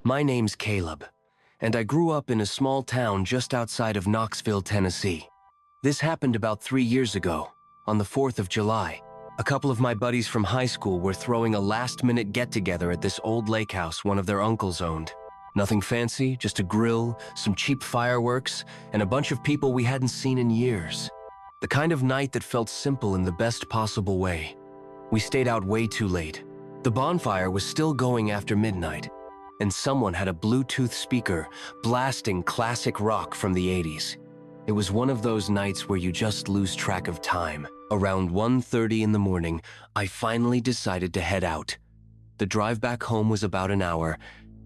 My name's Caleb, and I grew up in a small town just outside of Knoxville, Tennessee. This happened about 3 years ago, on the 4th of July. A couple of my buddies from high school were throwing a last-minute get-together at this old lake house one of their uncles owned. Nothing fancy, just a grill, some cheap fireworks, and a bunch of people we hadn't seen in years. The kind of night that felt simple in the best possible way. We stayed out way too late. The bonfire was still going after midnight, and someone had a Bluetooth speaker blasting classic rock from the 80s. It was one of those nights where you just lose track of time. Around 1:30 in the morning, I finally decided to head out. The drive back home was about an hour,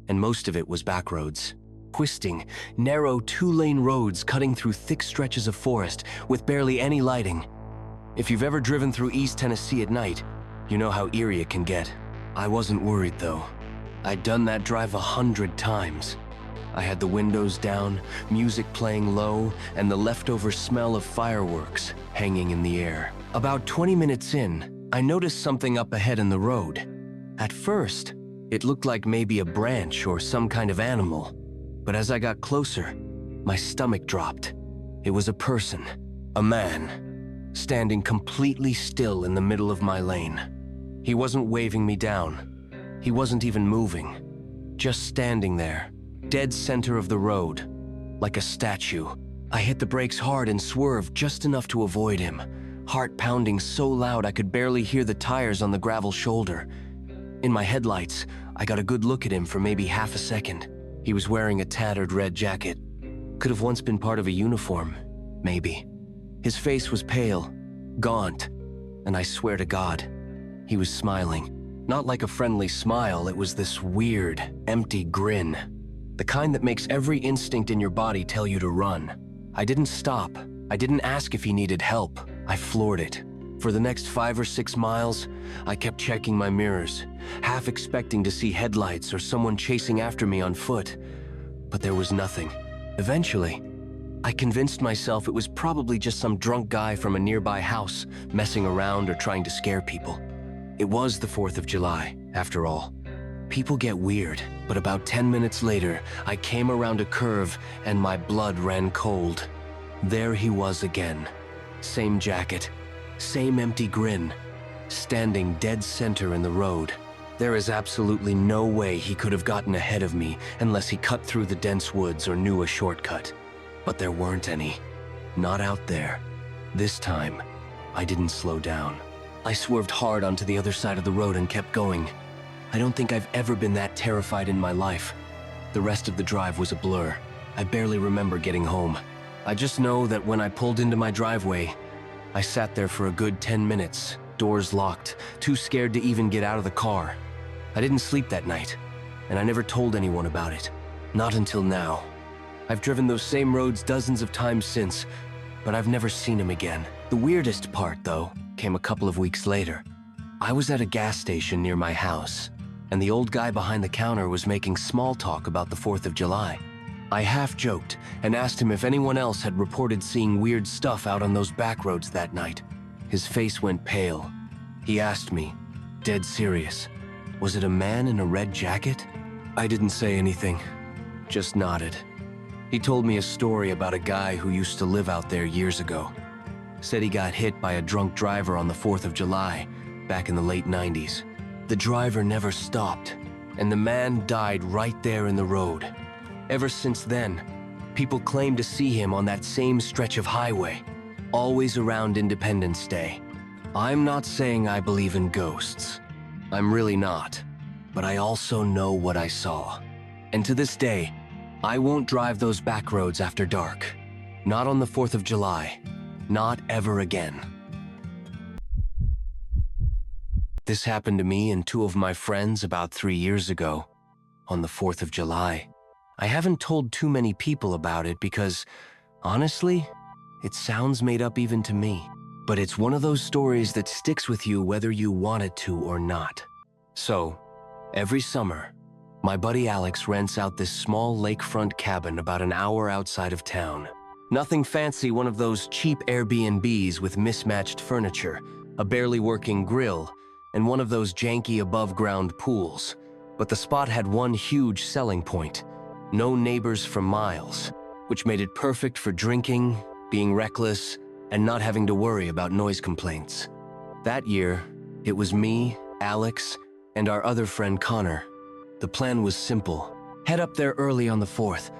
and most of it was back roads. Twisting, narrow two-lane roads cutting through thick stretches of forest with barely any lighting. If you've ever driven through East Tennessee at night, you know how eerie it can get. I wasn't worried though. I'd done that drive 100 times. I had the windows down, music playing low, and the leftover smell of fireworks hanging in the air. About 20 minutes in, I noticed something up ahead in the road. At first, it looked like maybe a branch or some kind of animal. But as I got closer, my stomach dropped. It was a person, a man, standing completely still in the middle of my lane. He wasn't waving me down. He wasn't even moving, just standing there, dead center of the road, like a statue. I hit the brakes hard and swerved just enough to avoid him, heart pounding so loud I could barely hear the tires on the gravel shoulder. In my headlights, I got a good look at him for maybe half a second. He was wearing a tattered red jacket. Could have once been part of a uniform, maybe. His face was pale, gaunt, and I swear to God, he was smiling. Not like a friendly smile, it was this weird, empty grin. The kind that makes every instinct in your body tell you to run. I didn't stop. I didn't ask if he needed help. I floored it. For the next 5 or 6 miles, I kept checking my mirrors, half expecting to see headlights or someone chasing after me on foot. But there was nothing. Eventually, I convinced myself it was probably just some drunk guy from a nearby house messing around or trying to scare people. It was the 4th of July, after all. People get weird, but about 10 minutes later, I came around a curve and my blood ran cold. There he was again. Same jacket, same empty grin, standing dead center in the road. There is absolutely no way he could have gotten ahead of me unless he cut through the dense woods or knew a shortcut. But there weren't any. Not out there. This time, I didn't slow down. I swerved hard onto the other side of the road and kept going. I don't think I've ever been that terrified in my life. The rest of the drive was a blur. I barely remember getting home. I just know that when I pulled into my driveway, I sat there for a good 10 minutes, doors locked, too scared to even get out of the car. I didn't sleep that night, and I never told anyone about it. Not until now. I've driven those same roads dozens of times since, but I've never seen him again. The weirdest part, though, came a couple of weeks later. I was at a gas station near my house, and the old guy behind the counter was making small talk about the 4th of July. I half joked and asked him if anyone else had reported seeing weird stuff out on those back roads that night. His face went pale. He asked me, dead serious, was it a man in a red jacket? I didn't say anything, just nodded. He told me a story about a guy who used to live out there years ago. Said he got hit by a drunk driver on the 4th of July, back in the late 90s. The driver never stopped, and the man died right there in the road. Ever since then, people claim to see him on that same stretch of highway, always around Independence Day. I'm not saying I believe in ghosts. I'm really not, but I also know what I saw. And to this day, I won't drive those back roads after dark. Not on the 4th of July. Not ever again. This happened to me and 2 of my friends about 3 years ago, on the 4th of July. I haven't told too many people about it because, honestly, it sounds made up even to me. But it's one of those stories that sticks with you whether you want it to or not. So, every summer, my buddy Alex rents out this small lakefront cabin about an hour outside of town. Nothing fancy, one of those cheap Airbnbs with mismatched furniture, a barely working grill, and one of those janky above-ground pools. But the spot had one huge selling point: no neighbors for miles, which made it perfect for drinking, being reckless, and not having to worry about noise complaints. That year, it was me, Alex, and our other friend Connor. The plan was simple: head up there early on the 4th,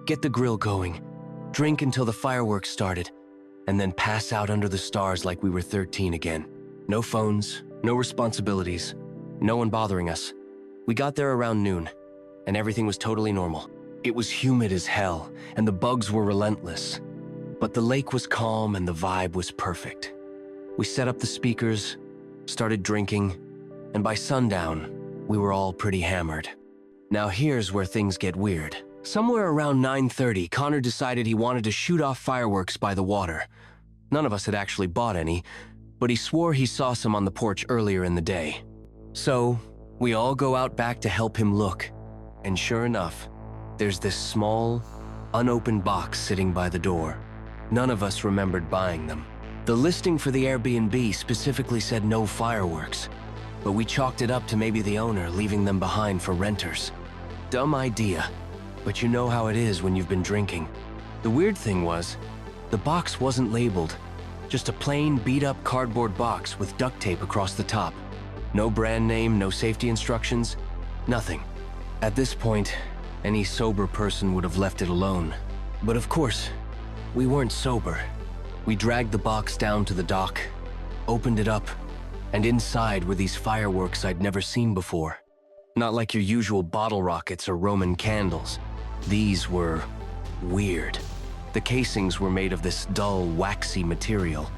get the grill going, drink until the fireworks started, and then pass out under the stars like we were 13 again. No phones, no responsibilities, no one bothering us. We got there around noon, and everything was totally normal. It was humid as hell, and the bugs were relentless. But the lake was calm and the vibe was perfect. We set up the speakers, started drinking, and by sundown, we were all pretty hammered. Now here's where things get weird. Somewhere around 9:30, Connor decided he wanted to shoot off fireworks by the water. None of us had actually bought any, but he swore he saw some on the porch earlier in the day. So, we all go out back to help him look, and sure enough, there's this small, unopened box sitting by the door. None of us remembered buying them. The listing for the Airbnb specifically said no fireworks, but we chalked it up to maybe the owner leaving them behind for renters. Dumb idea, but you know how it is when you've been drinking. The weird thing was, the box wasn't labeled, just a plain beat-up cardboard box with duct tape across the top. No brand name, no safety instructions, nothing. At this point, any sober person would have left it alone. But of course, we weren't sober. We dragged the box down to the dock, opened it up, and inside were these fireworks I'd never seen before. Not like your usual bottle rockets or Roman candles. These were weird. The casings were made of this dull, waxy material,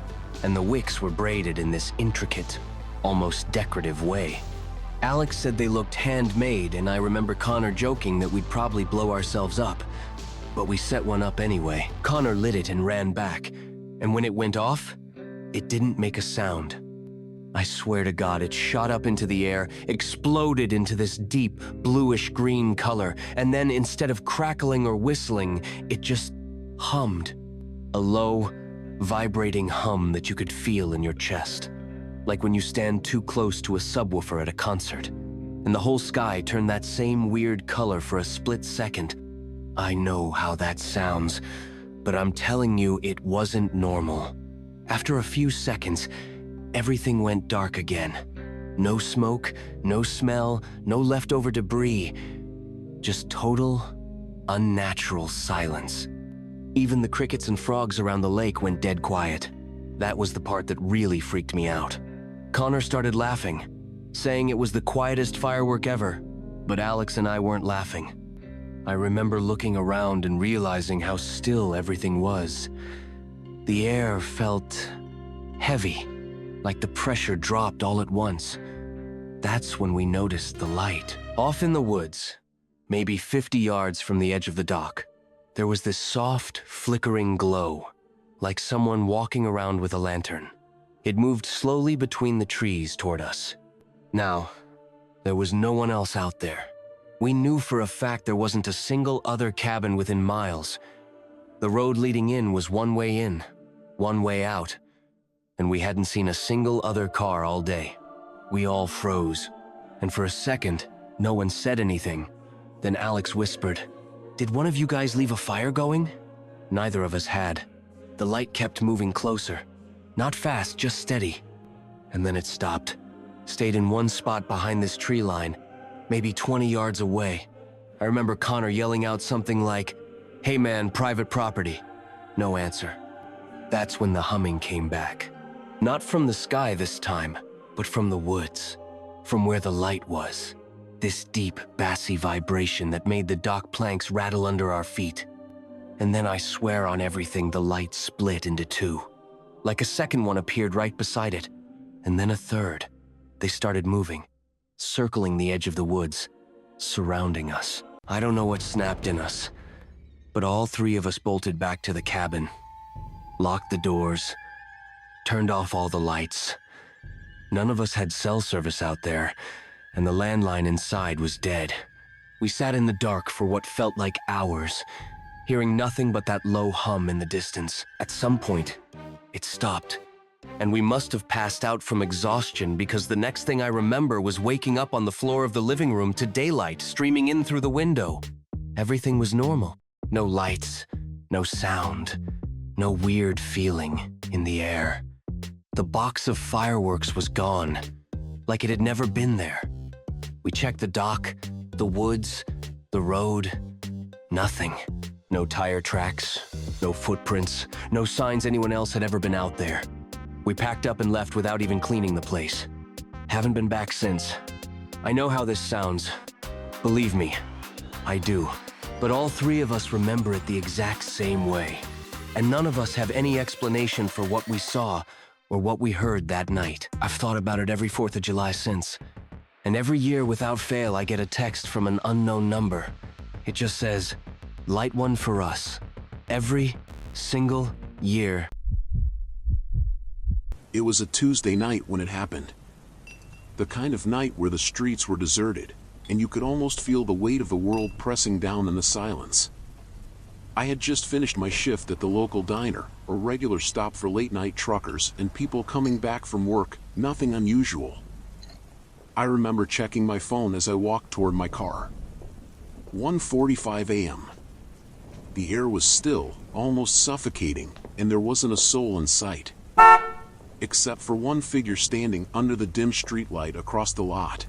and the wicks were braided in this intricate, almost decorative way. Alex said they looked handmade, and I remember Connor joking that we'd probably blow ourselves up. But we set one up anyway. Connor lit it and ran back, and when it went off, it didn't make a sound. I swear to God, it shot up into the air, exploded into this deep, bluish-green color, and then instead of crackling or whistling, it just hummed. A low, vibrating hum that you could feel in your chest. Like when you stand too close to a subwoofer at a concert, and the whole sky turned that same weird color for a split second. I know how that sounds, but I'm telling you, it wasn't normal. After a few seconds, everything went dark again. No smoke, no smell, no leftover debris. Just total, unnatural silence. Even the crickets and frogs around the lake went dead quiet. That was the part that really freaked me out. Connor started laughing, saying it was the quietest firework ever, but Alex and I weren't laughing. I remember looking around and realizing how still everything was. The air felt heavy, like the pressure dropped all at once. That's when we noticed the light. Off in the woods, maybe 50 yards from the edge of the dock, there was this soft, flickering glow, like someone walking around with a lantern. It moved slowly between the trees toward us. Now, there was no one else out there. We knew for a fact there wasn't a single other cabin within miles. The road leading in was one way in, one way out, and we hadn't seen a single other car all day. We all froze, and for a second, no one said anything. Then Alex whispered, "Did one of you guys leave a fire going?" Neither of us had. The light kept moving closer. Not fast, just steady. And then it stopped. Stayed in one spot behind this tree line, maybe 20 yards away. I remember Connor yelling out something like, "Hey man, private property." No answer. That's when the humming came back. Not from the sky this time, but from the woods, from where the light was. This deep, bassy vibration that made the dock planks rattle under our feet. And then I swear on everything, the light split into two. Like a second one appeared right beside it, and then a third. They started moving, circling the edge of the woods, surrounding us. I don't know what snapped in us, but all three of us bolted back to the cabin, locked the doors, turned off all the lights. None of us had cell service out there, and the landline inside was dead. We sat in the dark for what felt like hours, hearing nothing but that low hum in the distance. At some point, it stopped, And we must have passed out from exhaustion because the next thing I remember was waking up on the floor of the living room to daylight streaming in through the window. Everything was normal. No lights, no sound, no weird feeling in the air. The box of fireworks was gone, like it had never been there. We checked the dock, the woods, the road. Nothing. No tire tracks, no footprints, no signs anyone else had ever been out there. We packed up and left without even cleaning the place. Haven't been back since. I know how this sounds. Believe me, I do. But all three of us remember it the exact same way. And none of us have any explanation for what we saw or what we heard that night. I've thought about it every 4th of July since. And every year, without fail, I get a text from an unknown number. It just says, "Light one for us." Every single year. It was a Tuesday night when it happened. The kind of night where the streets were deserted, and you could almost feel the weight of the world pressing down in the silence. I had just finished my shift at the local diner, a regular stop for late-night truckers and people coming back from work, nothing unusual. I remember checking my phone as I walked toward my car. 1:45 a.m. The air was still, almost suffocating, and there wasn't a soul in sight, except for one figure standing under the dim streetlight across the lot.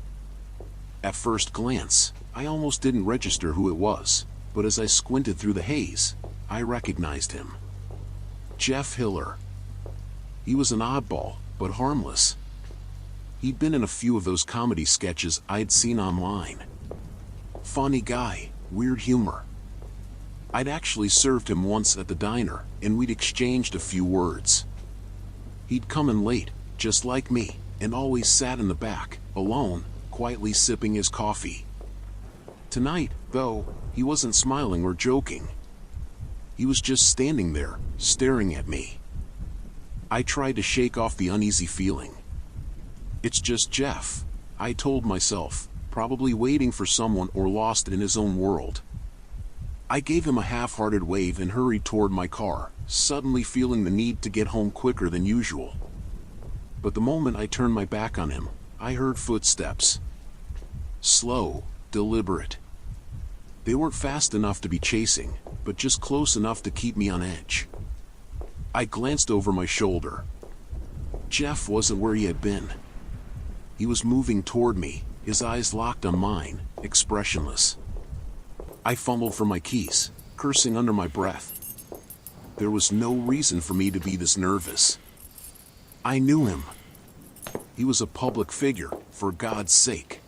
At first glance, I almost didn't register who it was, but as I squinted through the haze, I recognized him. Jeff Hiller. He was an oddball, but harmless. He'd been in a few of those comedy sketches I'd seen online. Funny guy, weird humor. I'd actually served him once at the diner, and we'd exchanged a few words. He'd come in late, just like me, and always sat in the back, alone, quietly sipping his coffee. Tonight, though, he wasn't smiling or joking. He was just standing there, staring at me. I tried to shake off the uneasy feeling. It's just Jeff, I told myself, probably waiting for someone or lost in his own world. I gave him a half-hearted wave and hurried toward my car, suddenly feeling the need to get home quicker than usual. But the moment I turned my back on him, I heard footsteps. Slow, deliberate. They weren't fast enough to be chasing, but just close enough to keep me on edge. I glanced over my shoulder. Jeff wasn't where he had been. He was moving toward me, his eyes locked on mine, expressionless. I fumbled for my keys, cursing under my breath. There was no reason for me to be this nervous. I knew him. He was a public figure, for God's sake.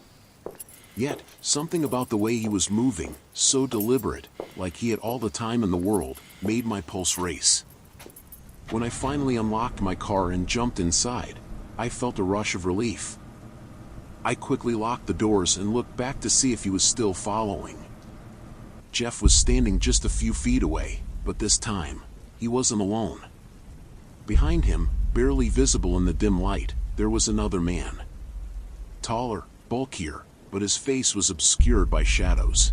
Yet, something about the way he was moving, so deliberate, like he had all the time in the world, made my pulse race. When I finally unlocked my car and jumped inside, I felt a rush of relief. I quickly locked the doors and looked back to see if he was still following. Jeff was standing just a few feet away, but this time, he wasn't alone. Behind him, barely visible in the dim light, there was another man. Taller, bulkier, but his face was obscured by shadows.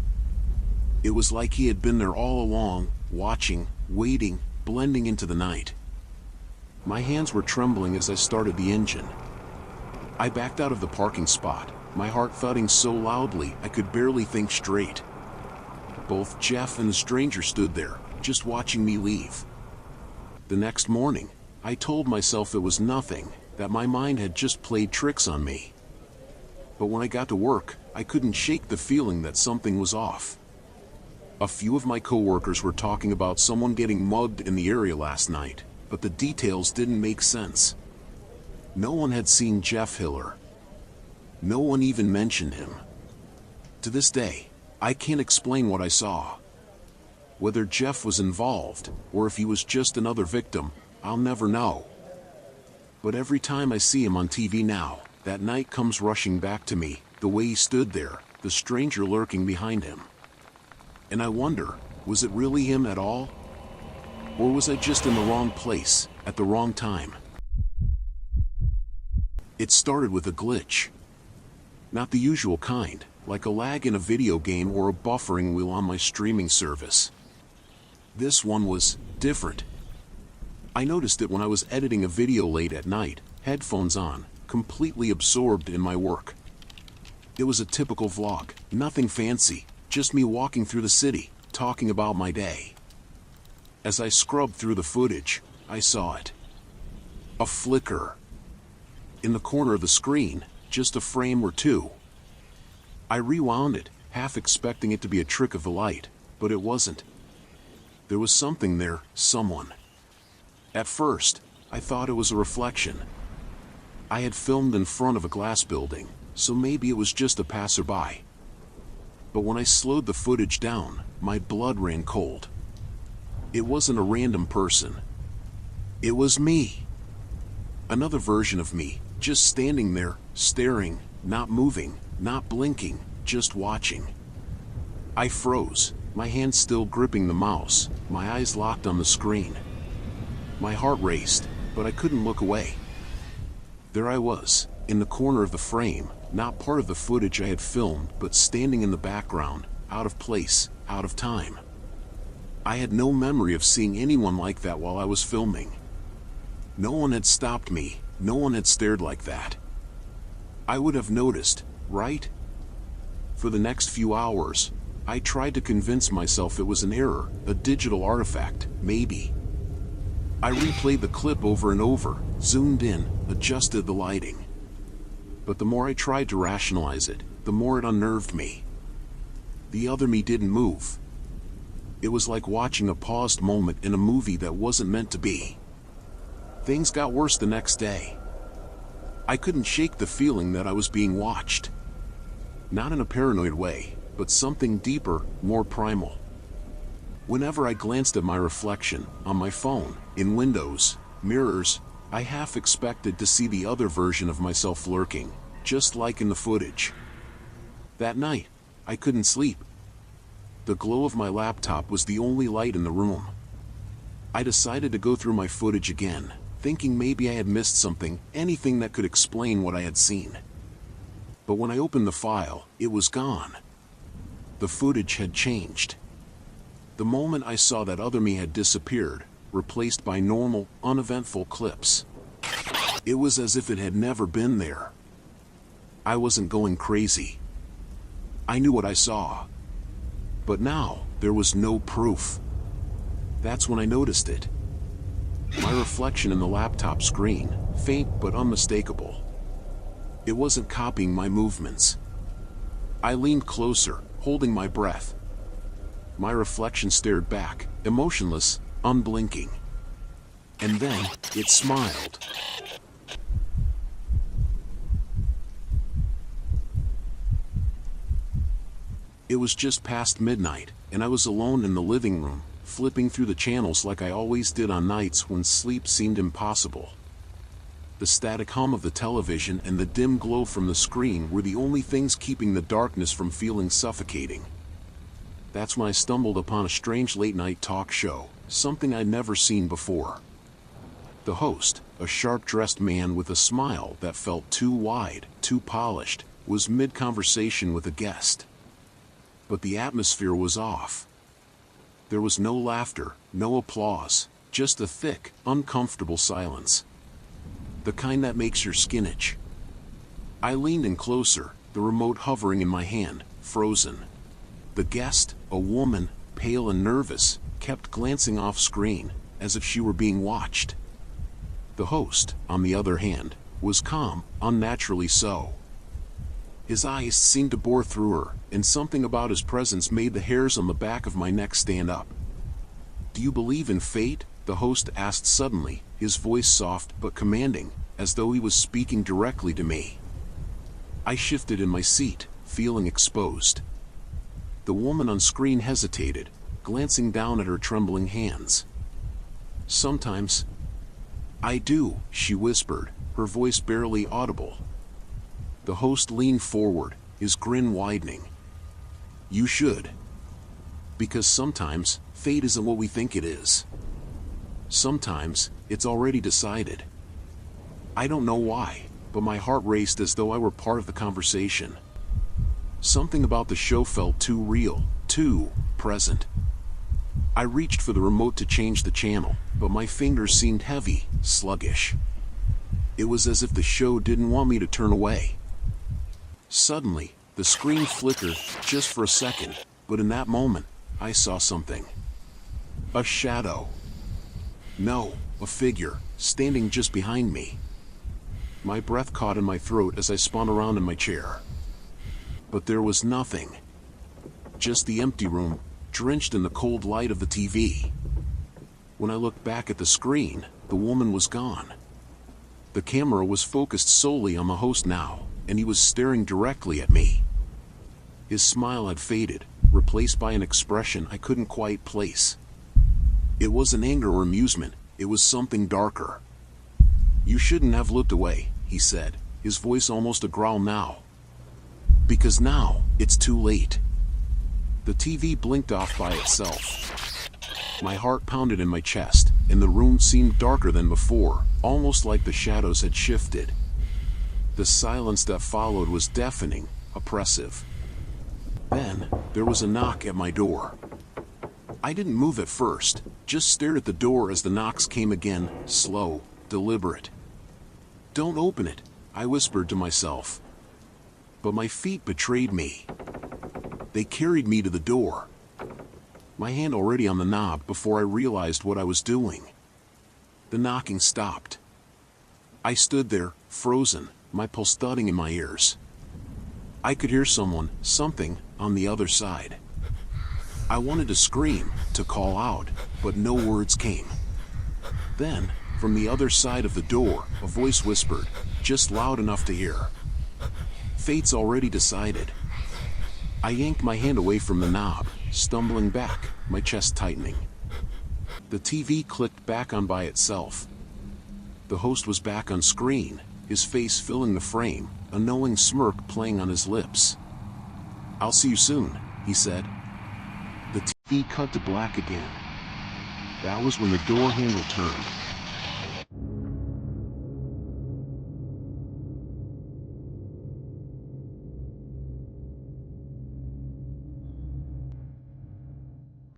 It was like he had been there all along, watching, waiting, blending into the night. My hands were trembling as I started the engine. I backed out of the parking spot, my heart thudding so loudly I could barely think straight. Both Jeff and the stranger stood there, just watching me leave. The next morning, I told myself it was nothing, that my mind had just played tricks on me. But when I got to work, I couldn't shake the feeling that something was off. A few of my coworkers were talking about someone getting mugged in the area last night, but the details didn't make sense. No one had seen Jeff Hiller. No one even mentioned him. To this day, I can't explain what I saw. Whether Jeff was involved, or if he was just another victim, I'll never know. But every time I see him on TV now, that night comes rushing back to me, the way he stood there, the stranger lurking behind him. And I wonder, was it really him at all? Or was I just in the wrong place, at the wrong time? It started with a glitch. Not the usual kind, like a lag in a video game or a buffering wheel on my streaming service. This one was different. I noticed it when I was editing a video late at night, headphones on, completely absorbed in my work. It was a typical vlog, nothing fancy, just me walking through the city, talking about my day. As I scrubbed through the footage, I saw it. A flicker. In the corner of the screen, just a frame or two. I rewound it, half expecting it to be a trick of the light, but it wasn't. There was something there, someone. At first, I thought it was a reflection. I had filmed in front of a glass building, so maybe it was just a passerby. But when I slowed the footage down, my blood ran cold. It wasn't a random person. It was me. Another version of me, just standing there, staring, not moving, not blinking, just watching. I froze, my hand still gripping the mouse, my eyes locked on the screen. My heart raced, but I couldn't look away. There I was, in the corner of the frame, not part of the footage I had filmed, but standing in the background, out of place, out of time. I had no memory of seeing anyone like that while I was filming. No one had stopped me, no one had stared like that. I would have noticed, right? For the next few hours, I tried to convince myself it was an error, a digital artifact, maybe. I replayed the clip over and over, zoomed in, adjusted the lighting. But the more I tried to rationalize it, the more it unnerved me. The other me didn't move. It was like watching a paused moment in a movie that wasn't meant to be. Things got worse the next day. I couldn't shake the feeling that I was being watched. Not in a paranoid way, but something deeper, more primal. Whenever I glanced at my reflection, on my phone, in windows, mirrors, I half expected to see the other version of myself lurking, just like in the footage. That night, I couldn't sleep. The glow of my laptop was the only light in the room. I decided to go through my footage again, thinking maybe I had missed something, anything that could explain what I had seen. But when I opened the file, it was gone. The footage had changed. The moment I saw that other me had disappeared, replaced by normal, uneventful clips. It was as if it had never been there. I wasn't going crazy. I knew what I saw. But now, there was no proof. That's when I noticed it. My reflection in the laptop screen, faint but unmistakable. It wasn't copying my movements. I leaned closer, holding my breath. My reflection stared back, emotionless, unblinking. And then, it smiled. It was just past midnight, and I was alone in the living room, flipping through the channels like I always did on nights when sleep seemed impossible. The static hum of the television and the dim glow from the screen were the only things keeping the darkness from feeling suffocating. That's when I stumbled upon a strange late-night talk show, something I'd never seen before. The host, a sharp-dressed man with a smile that felt too wide, too polished, was mid-conversation with a guest. But the atmosphere was off. There was no laughter, no applause, just a thick, uncomfortable silence. The kind that makes your skin itch. I leaned in closer, the remote hovering in my hand, frozen. The guest, a woman, pale and nervous, kept glancing off screen, as if she were being watched. The host, on the other hand, was calm, unnaturally so. His eyes seemed to bore through her, and something about his presence made the hairs on the back of my neck stand up. "Do you believe in fate?" the host asked suddenly, his voice soft but commanding, as though he was speaking directly to me. I shifted in my seat, feeling exposed. The woman on screen hesitated, glancing down at her trembling hands. "Sometimes." "I do," she whispered, her voice barely audible. The host leaned forward, his grin widening. "You should. Because sometimes, fate isn't what we think it is. Sometimes, it's already decided." I don't know why, but my heart raced as though I were part of the conversation. Something about the show felt too real, too present. I reached for the remote to change the channel, but my fingers seemed heavy, sluggish. It was as if the show didn't want me to turn away. Suddenly, the screen flickered, just for a second, but in that moment, I saw something. A shadow. No, a figure, standing just behind me. My breath caught in my throat as I spun around in my chair. But there was nothing. Just the empty room, drenched in the cold light of the TV. When I looked back at the screen, the woman was gone. The camera was focused solely on the host now, and he was staring directly at me. His smile had faded, replaced by an expression I couldn't quite place. It wasn't anger or amusement, it was something darker. "You shouldn't have looked away," he said, his voice almost a growl now. "Because now, it's too late." The TV blinked off by itself. My heart pounded in my chest, and the room seemed darker than before, almost like the shadows had shifted. The silence that followed was deafening, oppressive. Then, there was a knock at my door. I didn't move at first, just stared at the door as the knocks came again, slow, deliberate. "Don't open it," I whispered to myself. But my feet betrayed me. They carried me to the door. My hand already on the knob before I realized what I was doing. The knocking stopped. I stood there, frozen, my pulse thudding in my ears. I could hear someone, something, on the other side. I wanted to scream, to call out, but no words came. Then, from the other side of the door, a voice whispered, just loud enough to hear. "Fate's already decided." I yanked my hand away from the knob, stumbling back, my chest tightening. The TV clicked back on by itself. The host was back on screen, his face filling the frame, a knowing smirk playing on his lips. "I'll see you soon," he said. The TV cut to black again. That was when the door handle turned,